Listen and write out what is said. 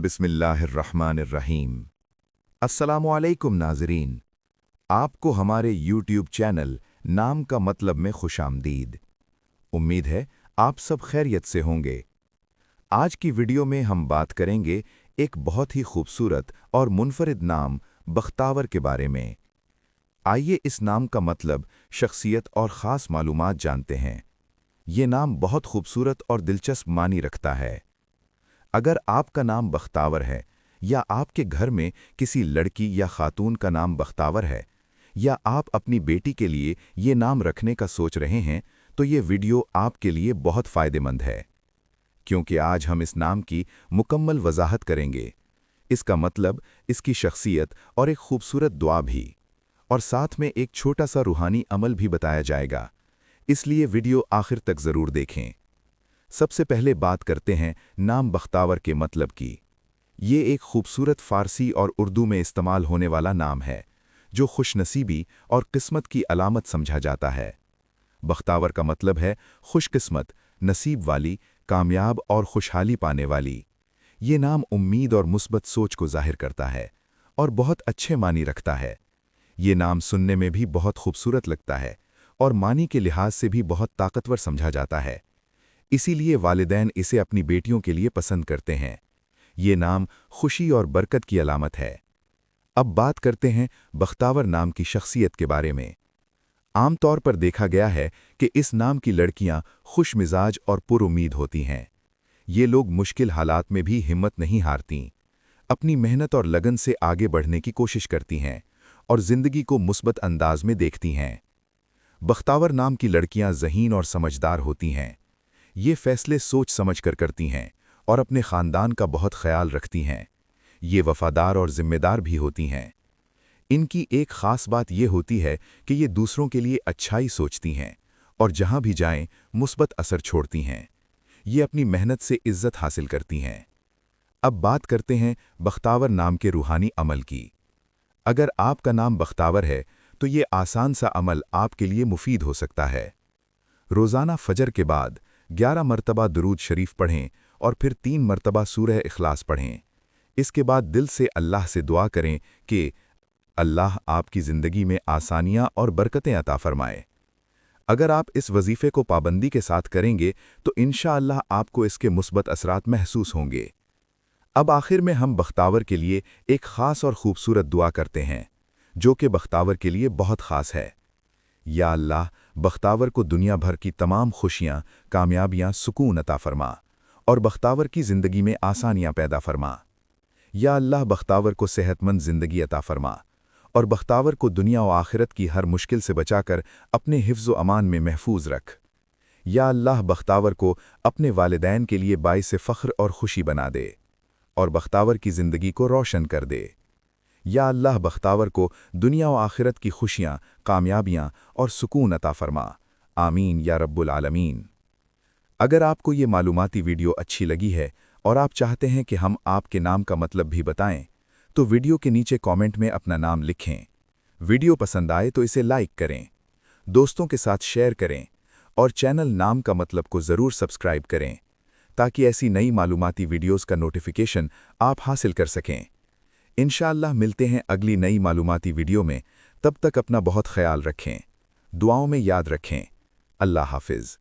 बिस्मिल्लाहिर्रहमानिर्रहीम। अस्सलामुअलैकुम नाज़रीन, आपको हमारे यूट्यूब चैनल नाम का मतलब में खुशामदीद। उम्मीद है आप सब खैरियत से होंगे। आज की वीडियो में हम बात करेंगे एक बहुत ही खूबसूरत और मुनफरिद नाम बख्तावर के बारे में। आइए इस नाम का मतलब, शख्सियत और ख़ास मालूमात जानते हैं। ये नाम बहुत खूबसूरत और दिलचस्प मानी रखता है। अगर आपका नाम बख्तावर है या आपके घर में किसी लड़की या खातून का नाम बख्तावर है या आप अपनी बेटी के लिए ये नाम रखने का सोच रहे हैं, तो ये वीडियो आपके लिए बहुत फ़ायदेमंद है, क्योंकि आज हम इस नाम की मुकम्मल वजाहत करेंगे। इसका मतलब, इसकी शख्सियत और एक खूबसूरत दुआ भी, और साथ में एक छोटा सा रूहानी अमल भी बताया जाएगा। इसलिए वीडियो आखिर तक ज़रूर देखें। सबसे पहले बात करते हैं नाम बख्तावर के मतलब की। ये एक खूबसूरत फ़ारसी और उर्दू में इस्तेमाल होने वाला नाम है, जो खुशनसीबी और किस्मत की अलामत समझा जाता है। बख्तावर का मतलब है खुशकिस्मत, नसीब वाली, कामयाब और खुशहाली पाने वाली। ये नाम उम्मीद और मुस्बत सोच को ज़ाहिर करता है और बहुत अच्छे मानी रखता है। ये नाम सुनने में भी बहुत खूबसूरत लगता है और मानी के लिहाज से भी बहुत ताकतवर समझा जाता है। इसीलिए वालिदैन इसे अपनी बेटियों के लिए पसंद करते हैं। ये नाम खुशी और बरकत की अलामत है। अब बात करते हैं बख्तावर नाम की शख्सियत के बारे में। आमतौर पर देखा गया है कि इस नाम की लड़कियां खुश मिजाज और पुरुमीद होती हैं। ये लोग मुश्किल हालात में भी हिम्मत नहीं हारतीं, अपनी मेहनत और लगन से आगे बढ़ने की कोशिश करती हैं और ज़िंदगी को मुस्बत अंदाज में देखती हैं। बख्तावर नाम की लड़कियां ज़हीन और समझदार होती हैं। ये फैसले सोच समझ कर करती हैं और अपने ख़ानदान का बहुत ख्याल रखती हैं। ये वफ़ादार और ज़िम्मेदार भी होती हैं। इनकी एक ख़ास बात ये होती है कि ये दूसरों के लिए अच्छाई सोचती हैं और जहाँ भी जाएं मुस्बत असर छोड़ती हैं। ये अपनी मेहनत से इज़्ज़त हासिल करती हैं। अब बात करते हैं बख्तावर नाम के रूहानी अमल की। अगर आपका नाम बख्तावर है तो ये आसान सा अमल आपके लिए मुफीद हो सकता है। रोज़ाना फजर के बाद 11 मरतबा दुरूद शरीफ पढ़ें और फिर 3 मरतबा सूरह इखलास पढ़ें। इसके बाद दिल से अल्लाह से दुआ करें कि अल्लाह आपकी ज़िंदगी में आसानियाँ और बरकतें अता फरमाए। अगर आप इस वजीफ़े को पाबंदी के साथ करेंगे तो इंशाअल्लाह आपको इसके मुस्बत असरात महसूस होंगे। अब आखिर में हम बख्तावर के लिए एक ख़ास और ख़ूबसूरत दुआ करते हैं, जो कि बख्तावर के लिए बहुत ख़ास है। या अल्लाह, बख्तावर को दुनिया भर की तमाम खुशियाँ, कामयाबियाँ, सुकून अता फरमा और बख्तावर की ज़िंदगी में आसानियाँ पैदा फरमा। या अल्लाह, बख्तावर को सेहतमंद ज़िंदगी अता फरमा और बख्तावर को दुनिया और आखिरत की हर मुश्किल से बचाकर अपने हिफ्ज़ व अमान में महफूज रख। या अल्लाह, बख्तावर को अपने वालिदैन के लिए बाइस फ़ख्र और खुशी बना दे और बख्तावर की ज़िंदगी को रोशन कर दे। या अल्लाह, बख्तावर को दुनिया और आखिरत की खुशियाँ, कामयाबियाँ और सुकून अता फरमा। आमीन या रब्बुल आलमीन। अगर आपको ये मालूमाती वीडियो अच्छी लगी है और आप चाहते हैं कि हम आपके नाम का मतलब भी बताएं, तो वीडियो के नीचे कमेंट में अपना नाम लिखें। वीडियो पसंद आए तो इसे लाइक करें, दोस्तों के साथ शेयर करें और चैनल नाम का मतलब को ज़रूर सब्सक्राइब करें, ताकि ऐसी नई मालूमाती वीडियोज़ का नोटिफिकेशन आप हासिल कर सकें। इंशाअल्लाह मिलते हैं अगली नई मालूमाती वीडियो में। तब तक अपना बहुत ख्याल रखें, दुआओं में याद रखें। अल्लाह हाफ़िज़।